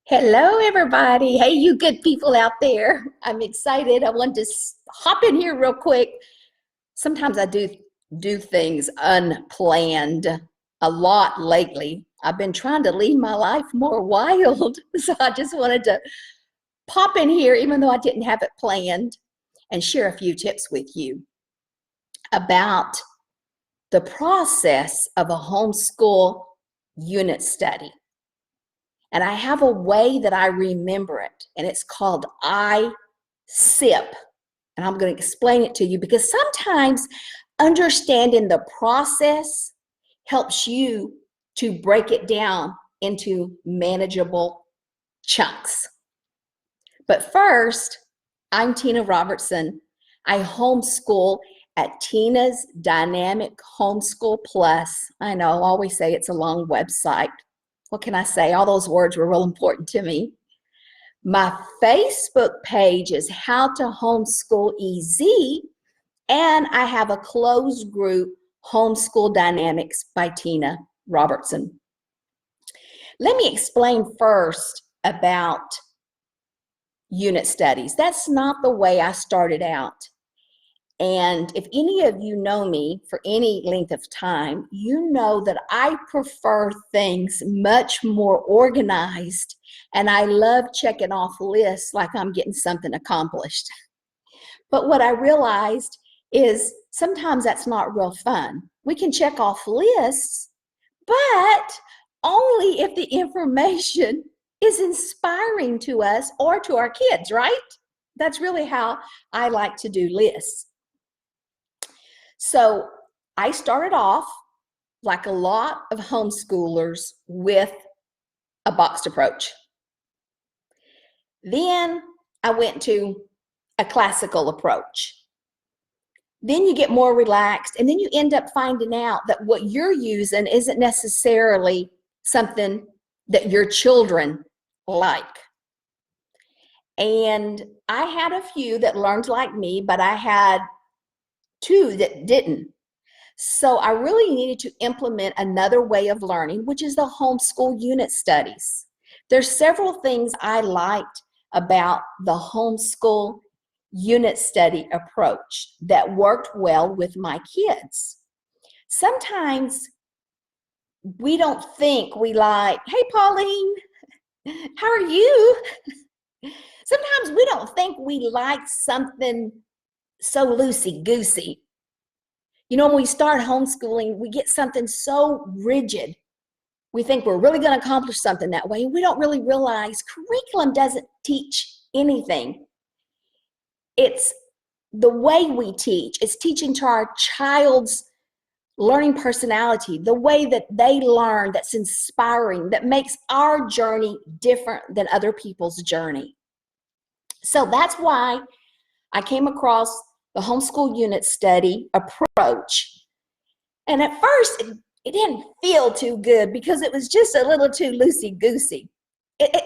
Hello, everybody. Hey, you good people out there. I'm excited. I want to hop in here real quick. Sometimes I do things unplanned a lot lately. I've been trying to lead my life more wild. So I just wanted to pop in here, even though I didn't have it planned, and share a few tips with you about the process of a homeschool unit study. And I have a way that I remember it, and it's called ISIP. And I'm going to explain it to you because sometimes understanding the process helps you to break it down into manageable chunks. But first, I'm Tina Robertson. I homeschool at Tina's Dynamic Homeschool Plus. I know, I always say it's a long website. What can I say? All those words were real important to me. My Facebook page is How to Homeschool Easy, and I have a closed group, Homeschool Dynamics by Tina Robertson. Let me explain first about unit studies. That's not the way I started out. And if any of you know me for any length of time, you know that I prefer things much more organized, and I love checking off lists like I'm getting something accomplished. But what I realized is sometimes that's not real fun. We can check off lists, but only if the information is inspiring to us or to our kids, right? That's really how I like to do lists. So I started off, like a lot of homeschoolers, with a boxed approach. Then I went to a classical approach. Then you get more relaxed, and then you end up finding out that what you're using isn't necessarily something that your children like. And I had a few that learned like me, but I had two that didn't. So I really needed to implement another way of learning, which is the homeschool unit studies. There's several things I liked about the homeschool unit study approach that worked well with my kids. Sometimes we don't think we like, hey, Pauline, how are you? Sometimes we don't think we like something so loosey-goosey. You know, when we start homeschooling, we get something so rigid. We think we're really going to accomplish something that way. We don't really realize curriculum doesn't teach anything. It's the way we teach. It's teaching to our child's learning personality, the way that they learn that's inspiring, that makes our journey different than other people's journey. So that's why I came across the homeschool unit study approach. And at first, it didn't feel too good because it was just a little too loosey-goosey.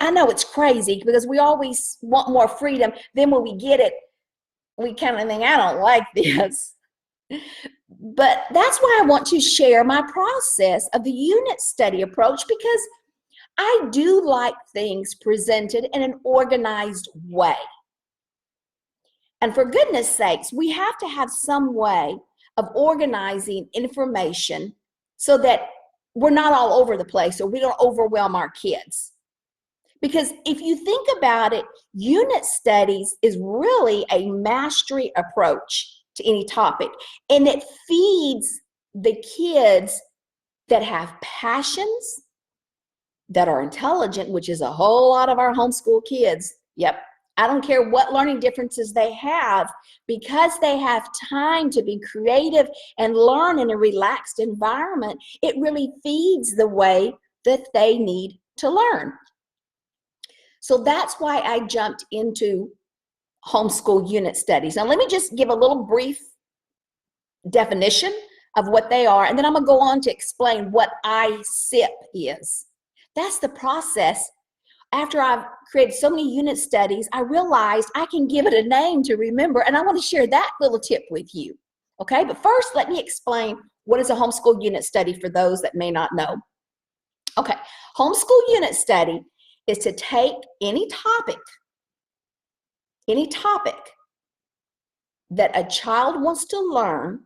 I know it's crazy because we always want more freedom. Then when we get it, we kind of think, I don't like this. But that's why I want to share my process of the unit study approach, because I do like things presented in an organized way. And for goodness sakes, we have to have some way of organizing information so that we're not all over the place or we don't overwhelm our kids. Because if you think about it, unit studies is really a mastery approach to any topic. And it feeds the kids that have passions, that are intelligent, which is a whole lot of our homeschool kids. Yep. I don't care what learning differences they have, because they have time to be creative and learn in a relaxed environment. It really feeds the way that they need to learn. So that's why I jumped into homeschool unit studies. Now, let me just give a little brief definition of what they are, and then I'm going to go on to explain what ISIP is. That's the process. After I've created so many unit studies, I realized I can give it a name to remember, and I want to share that little tip with you. Okay, but first, let me explain what is a homeschool unit study for those that may not know. Okay, homeschool unit study is to take any topic that a child wants to learn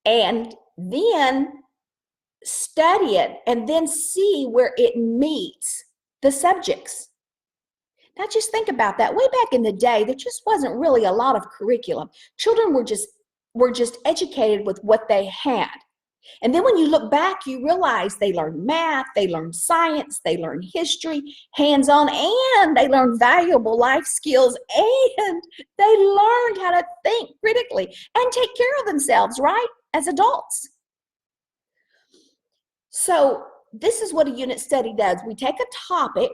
and then study it and then see where it meets the subjects. Now just think about that. Way back in the day, there just wasn't really a lot of curriculum. Children were just educated with what they had. And then when you look back, you realize they learned math, they learned science, they learned history, hands-on, and they learned valuable life skills, and they learned how to think critically and take care of themselves, right, as adults. So this is what a unit study does. We take a topic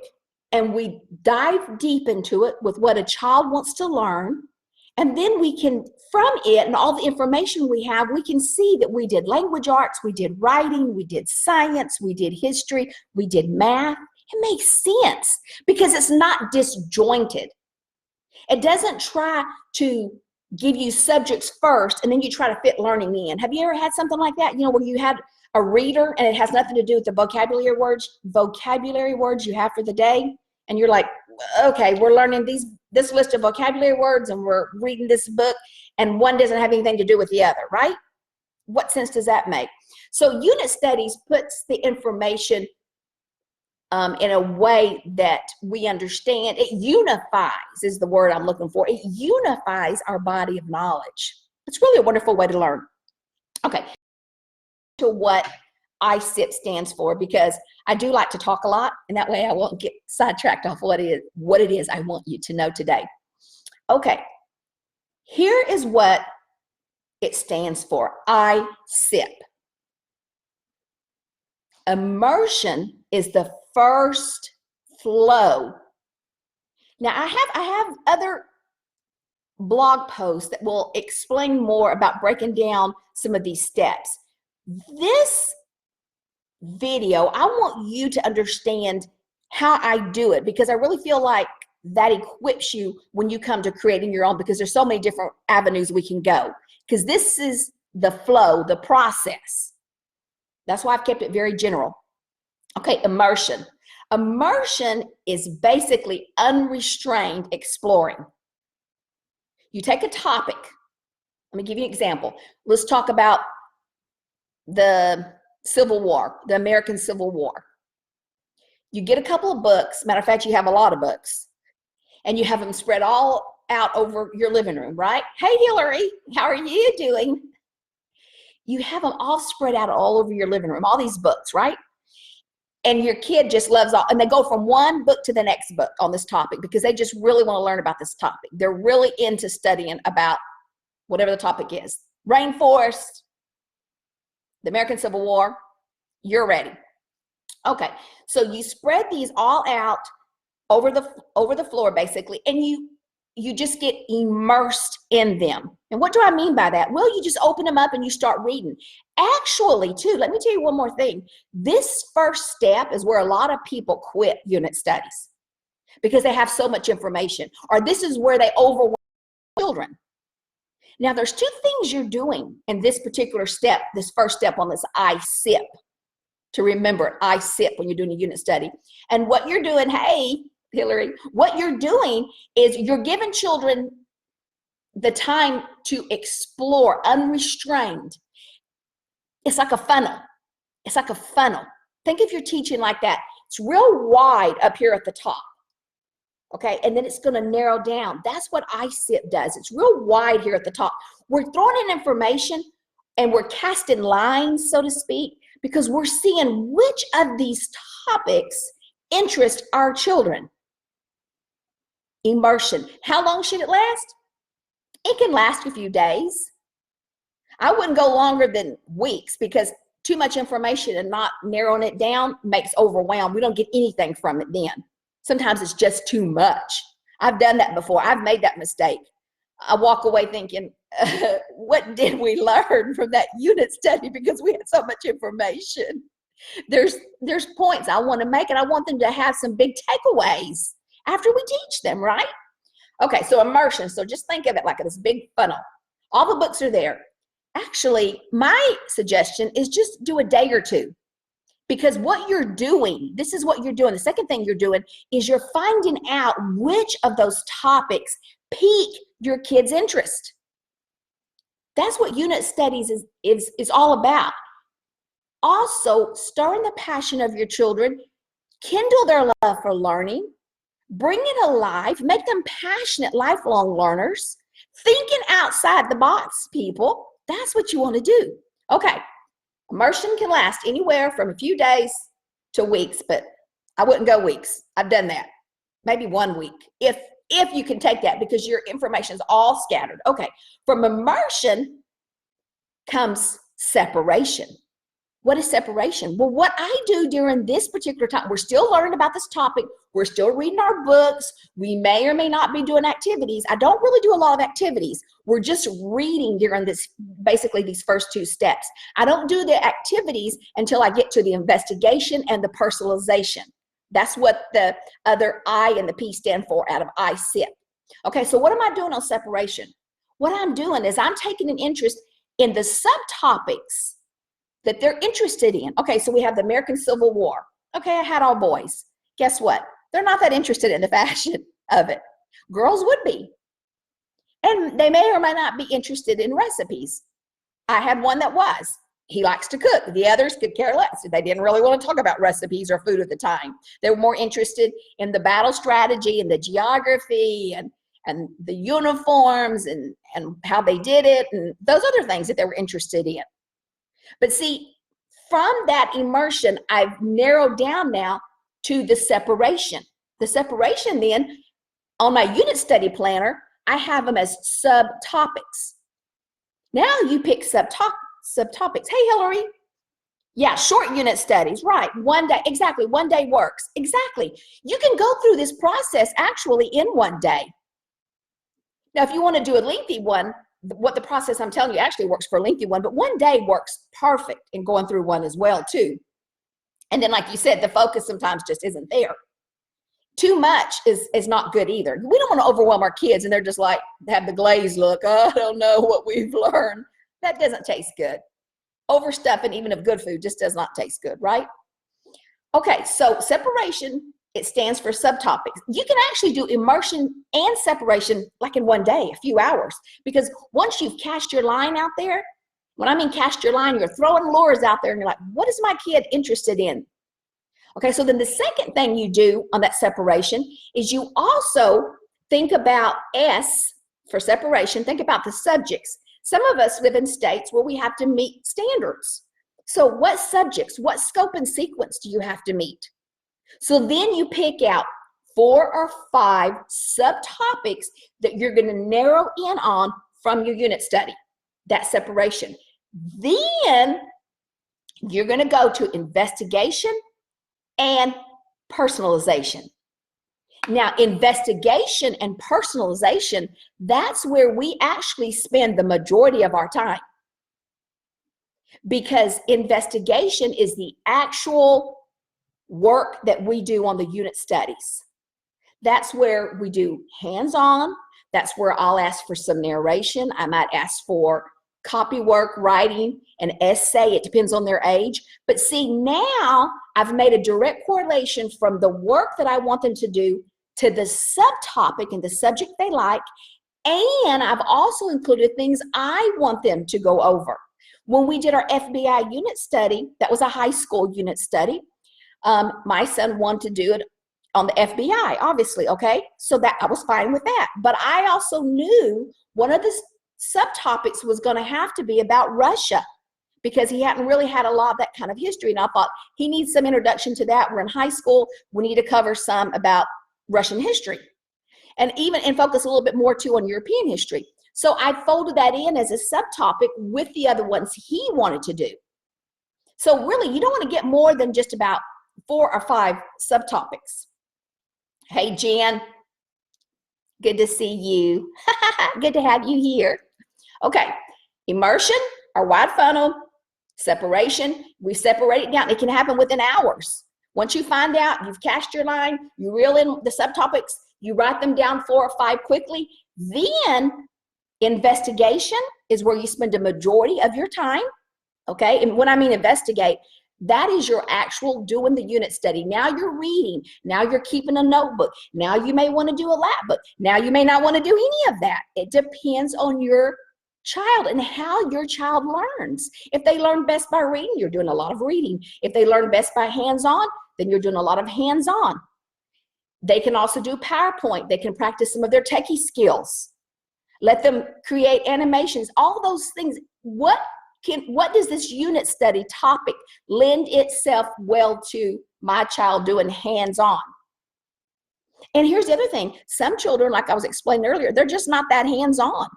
and we dive deep into it with what a child wants to learn. And then we can, from it and all the information we have, we can see that we did language arts, we did writing, we did science, we did history, we did math. It makes sense because it's not disjointed. It doesn't try to give you subjects first and then you try to fit learning in. Have you ever had something like that? You know, where you had a reader and it has nothing to do with the vocabulary words you have for the day, and you're like, okay, we're learning this list of vocabulary words and we're reading this book, and one doesn't have anything to do with the other, right? What sense does that make? So unit studies puts the information in a way that we understand. It unifies is the word I'm looking for. It unifies our body of knowledge. It's really a wonderful way to learn. Okay, to what ISIP stands for, because I do like to talk a lot, and that way I won't get sidetracked off what it is I want you to know today. Okay, here is what it stands for, ISIP. Immersion is the first flow. Now I have other blog posts that will explain more about breaking down some of these steps. This video, I want you to understand how I do it, because I really feel like that equips you when you come to creating your own, because there's so many different avenues we can go, because this is the flow, the process. That's why I've kept it very general. Okay, immersion. Immersion is basically unrestrained exploring. You take a topic. Let me give you an example. Let's talk about the Civil War, the American Civil War. You get a couple of books. Matter of fact, you have a lot of books, and you have them spread all out over your living room, right? Hey, Hillary, how are you doing? You have them all spread out all over your living room, all these books, right? And your kid just loves all, and they go from one book to the next book on this topic because they just really want to learn about this topic. They're really into studying about whatever the topic is. Rainforest, the American Civil War, you're ready. Okay, so you spread these all out over the floor basically, and you just get immersed in them. And what do I mean by that? Well, you just open them up and you start reading. Actually, too, let me tell you one more thing. This first step is where a lot of people quit unit studies because they have so much information, or this is where they overwhelm children. Now, there's two things you're doing in this particular step, this first step on this ISIP, to remember ISIP when you're doing a unit study. And what you're doing, hey, Hillary, what you're doing is you're giving children the time to explore unrestrained. It's like a funnel. It's like a funnel. Think if you're teaching like that. It's real wide up here at the top. Okay, and then it's going to narrow down. That's what ISIP does. It's real wide here at the top. We're throwing in information and we're casting lines, so to speak, because we're seeing which of these topics interest our children. Immersion. How long should it last? It can last a few days. I wouldn't go longer than weeks, because too much information and not narrowing it down makes overwhelm. We don't get anything from it then. Sometimes it's just too much. I've done that before. I've made that mistake. I walk away thinking, what did we learn from that unit study, because we had so much information. There's points I want to make, and I want them to have some big takeaways after we teach them, right? Okay, so immersion. So just think of it like this big funnel. All the books are there. Actually, my suggestion is just do a day or two. Because what you're doing, this is what you're doing. The second thing you're doing is you're finding out which of those topics pique your kids' interest. That's what unit studies is all about. Also, stirring the passion of your children, kindle their love for learning, bring it alive, make them passionate, lifelong learners, thinking outside the box, people. That's what you want to do. Okay, immersion can last anywhere from a few days to weeks, but I wouldn't go weeks. I've done that. Maybe 1 week, if you can take that, because your information is all scattered. Okay, from immersion comes separation. What is separation? Well, what I do during this particular time, we're still learning about this topic. We're still reading our books. We may or may not be doing activities. I don't really do a lot of activities. We're just reading during this, basically these first 2 steps. I don't do the activities until I get to the investigation and the personalization. That's what the other I and the P stand for out of ISIP. Okay, so what am I doing on separation? What I'm doing is I'm taking an interest in the subtopics that they're interested in. Okay, so we have the American Civil War. Okay, I had all boys. Guess what? They're not that interested in the fashion of it. Girls would be. And they may or may not be interested in recipes. I had one that was. He likes to cook. The others could care less. They didn't really want to talk about recipes or food at the time. They were more interested in the battle strategy and the geography and the uniforms and how they did it and those other things that they were interested in. But see, from that immersion, I've narrowed down now to the separation. The separation then, on my unit study planner, I have them as subtopics. Now you pick subtopics. Hey, Hillary. Yeah, short unit studies, right. 1 day, exactly, 1 day works. Exactly. You can go through this process actually in 1 day. Now, if you want to do a lengthy one, what the process I'm telling you actually works for a lengthy one, but 1 day works perfect in going through one as well too. And then like you said, the focus sometimes just isn't there. Too much is not good either. We don't want to overwhelm our kids and they're just like, have the glazed look, oh, I don't know what we've learned. That doesn't taste good. Overstuffing even of good food just does not taste good, right? Okay, so separation, it stands for subtopics. You can actually do immersion and separation like in 1 day, a few hours, because once you've cast your line out there, when I mean cast your line, you're throwing lures out there and you're like, what is my kid interested in? Okay, so then the second thing you do on that separation is you also think about S for separation, think about the subjects. Some of us live in states where we have to meet standards. So what subjects, what scope and sequence do you have to meet? So then you pick out 4 or 5 subtopics that you're going to narrow in on from your unit study, that separation. Then you're going to go to investigation and personalization. Now, investigation and personalization, that's where we actually spend the majority of our time, because investigation is the actual work that we do on the unit studies. That's where we do hands-on. That's where I'll ask for some narration. I might ask for copy work, writing, an essay. It depends on their age. But see, now I've made a direct correlation from the work that I want them to do to the subtopic and the subject they like. And I've also included things I want them to go over. When we did our FBI unit study, that was a high school unit study. My son wanted to do it on the FBI, obviously, okay? So that I was fine with that. But I also knew one of the subtopics was going to have to be about Russia, because he hadn't really had a lot of that kind of history. And I thought he needs some introduction to that. We're in high school. We need to cover some about Russian history and focus a little bit more too on European history. So I folded that in as a subtopic with the other ones he wanted to do. So really, you don't want to get more than just about 4 or 5 subtopics. Hey, Jen, good to see you. Good to have you here. Okay, immersion, our wide funnel, separation, we separate it down. It can happen within hours. Once you find out, you've cast your line, you reel in the subtopics, you write them down 4 or 5 quickly. Then investigation is where you spend a majority of your time. Okay, and when I mean investigate, That is your actual doing the unit study. Now you're reading. Now you're keeping a notebook. Now you may want to do a lap book. Now you may not want to do any of that. It depends on your child and how your child learns. If they learn best by reading, you're doing a lot of reading. If they learn best by hands-on, then you're doing a lot of hands-on. They can also do PowerPoint. They can practice some of their techie skills. Let them create animations, all those things. What does this unit study topic lend itself well to my child doing hands-on? And here's the other thing. Some children, like I was explaining earlier, they're just not that hands-on.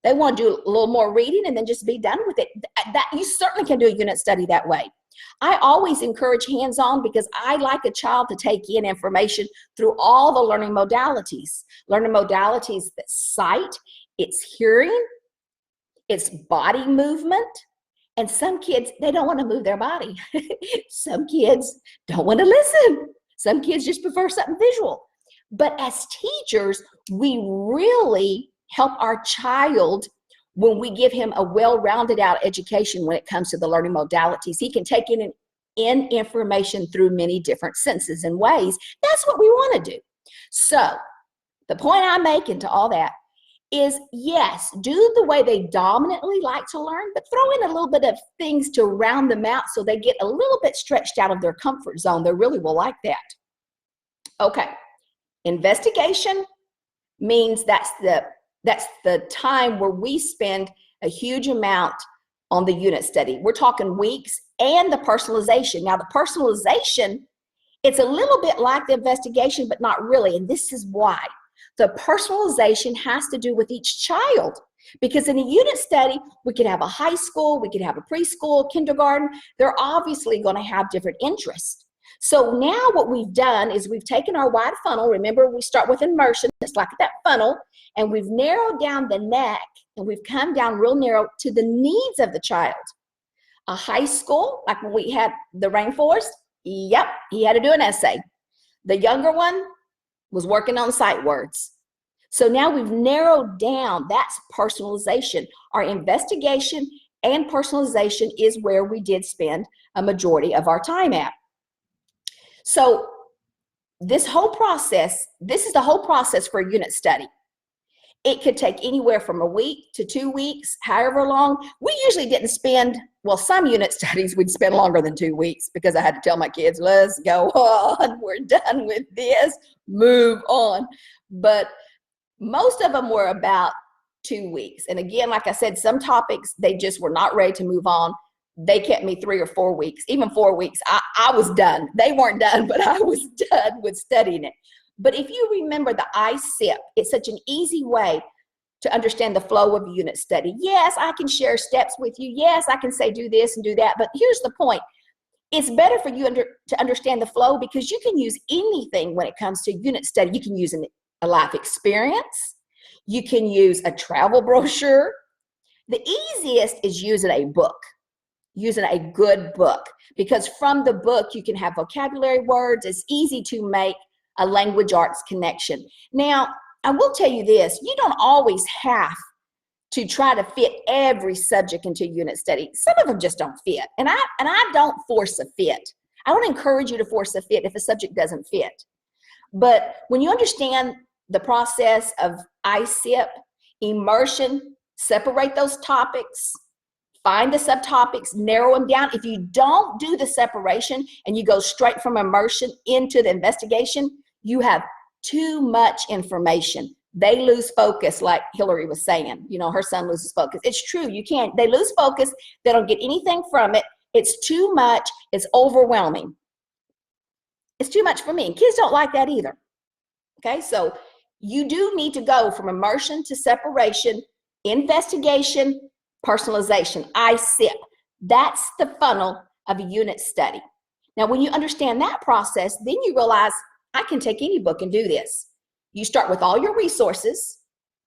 They want to do a little more reading and then just be done with it. That you certainly can do a unit study that way. I always encourage hands-on because I like a child to take in information through all the learning modalities. Learning modalities, that's sight, it's hearing, it's body movement. And some kids, they don't want to move their body. Some kids don't want to listen. Some kids just prefer something visual. But as teachers, we really help our child when we give him a well-rounded out education when it comes to the learning modalities. He can take in information through many different senses and ways. That's what we want to do. So the point I'm making to all that is, yes, do the way they dominantly like to learn, but throw in a little bit of things to round them out so they get a little bit stretched out of their comfort zone. They really will like that. Okay, investigation means that's the time where we spend a huge amount on the unit study. We're talking weeks, and the personalization. Now, the personalization, it's a little bit like the investigation, but not really, and this is why. The personalization has to do with each child, because in a unit study, we could have a high school, we could have a preschool, kindergarten. They're obviously going to have different interests. So now what we've done is we've taken our wide funnel. Remember, we start with immersion. It's like that funnel, and we've narrowed down the neck, and we've come down real narrow to the needs of the child. A high school, like when we had the rainforest, yep, he had to do an essay. The younger one was working on sight words. So now we've narrowed down, that's personalization. Our investigation and personalization is where we did spend a majority of our time at. So this whole process, this is the whole process for a unit study. It could take anywhere from a week to 2 weeks, however long. We usually didn't spend, well, some unit studies we'd spend longer than 2 weeks because I had to tell my kids, let's go on, we're done with this, move on. But most of them were about 2 weeks. And again, like I said, some topics, they just were not ready to move on. They kept me 3 or 4 weeks, even 4 weeks. I was done. They weren't done, but I was done with studying it. But if you remember the ISIP, it's such an easy way to understand the flow of a unit study. Yes, I can share steps with you. Yes, I can say do this and do that. But here's the point. It's better for you to understand the flow because you can use anything when it comes to unit study. You can use a life experience. You can use a travel brochure. The easiest is using a book, using a good book, because from the book you can have vocabulary words. It's easy to make a language arts connection. Now, I will tell you this, you don't always have to try to fit every subject into a unit study. Some of them just don't fit. And I don't force a fit. I don't encourage you to force a fit if a subject doesn't fit. But when you understand the process of ISIP, immersion, separate those topics, find the subtopics, narrow them down. If you don't do the separation and you go straight from immersion into the investigation, you have too much information. They lose focus, like Hillary was saying. You know, her son loses focus. It's true. They lose focus. They don't get anything from it. It's too much. It's overwhelming. It's too much for me. And kids don't like that either. Okay, so you do need to go from immersion to separation, investigation, personalization, ISIP. That's the funnel of a unit study. Now, when you understand that process, then you realize I can take any book and do this. You start with all your resources.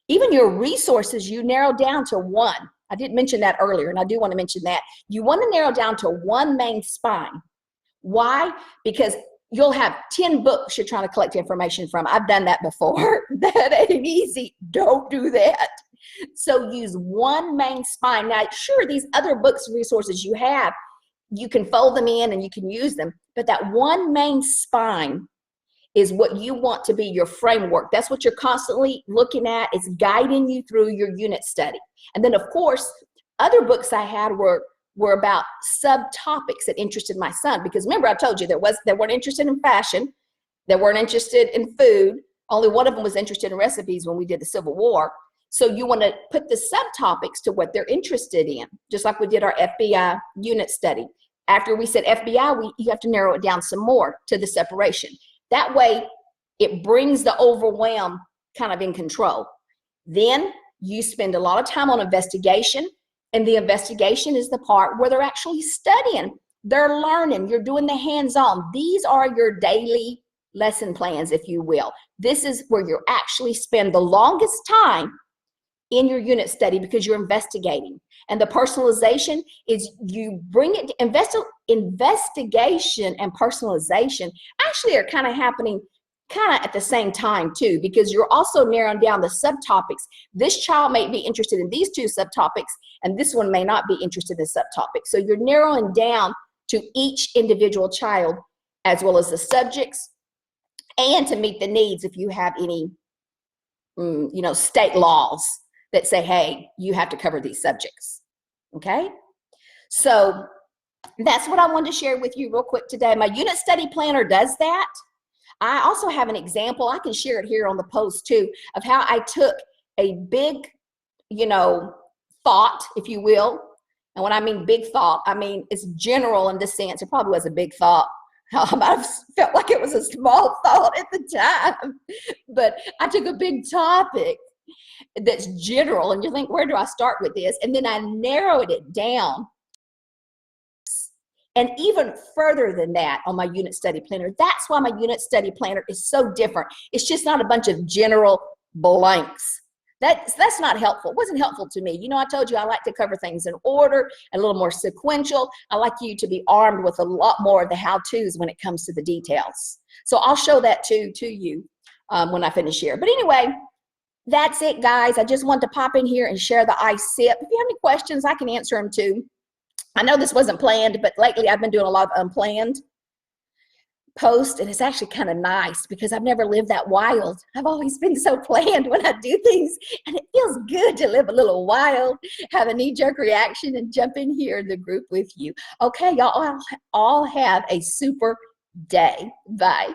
Even your resources, you narrow down to one. I did mention that earlier, and I do want to mention that. You want to narrow down to one main spine. Why? Because you'll have 10 books you're trying to collect information from. I've done that before. That ain't easy. Don't do that. So use one main spine. Now, sure, these other books and resources you have, you can fold them in and you can use them, but that one main spine is what you want to be your framework. That's what you're constantly looking at. It's guiding you through your unit study. And then of course, other books I had were about subtopics that interested my son, because remember I told you they weren't interested in fashion, they weren't interested in food. Only one of them was interested in recipes when we did the Civil War. So you want to put the subtopics to what they're interested in, just like we did our FBI unit study. After we said FBI, you have to narrow it down some more to the separation. That way, it brings the overwhelm kind of in control. Then you spend a lot of time on investigation, and the investigation is the part where they're actually studying. They're learning. You're doing the hands-on. These are your daily lesson plans, if you will. This is where you actually spend the longest time in your unit study because you're investigating. And the personalization is you bring it, investigation and personalization actually are kind of happening kind of at the same time too, because you're also narrowing down the subtopics. This child may be interested in these two subtopics, and this one may not be interested in subtopics. So you're narrowing down to each individual child, as well as the subjects, and to meet the needs if you have any, state laws that say, hey, you have to cover these subjects, okay? So that's what I wanted to share with you real quick today. My unit study planner does that. I also have an example, I can share it here on the post too, of how I took a big, thought, if you will. And when I mean big thought, I mean it's general in the sense, it probably was a big thought. I might have felt like it was a small thought at the time, but I took a big topic that's general, and you think, where do I start with this? And then I narrowed it down, and even further than that on my unit study planner. That's why my unit study planner is so different. It's just not a bunch of general blanks. That's not helpful. It wasn't helpful to me. I told you I like to cover things in order, a little more sequential. I like you to be armed with a lot more of the how-tos when it comes to the details. So I'll show that to you when I finish here. But anyway, that's it, guys. I just want to pop in here and share the ISIP. If you have any questions, I can answer them too. I know this wasn't planned, but lately I've been doing a lot of unplanned posts, and it's actually kind of nice because I've never lived that wild. I've always been so planned when I do things, and it feels good to live a little wild, have a knee-jerk reaction, and jump in here in the group with you. Okay, y'all all have a super day. Bye.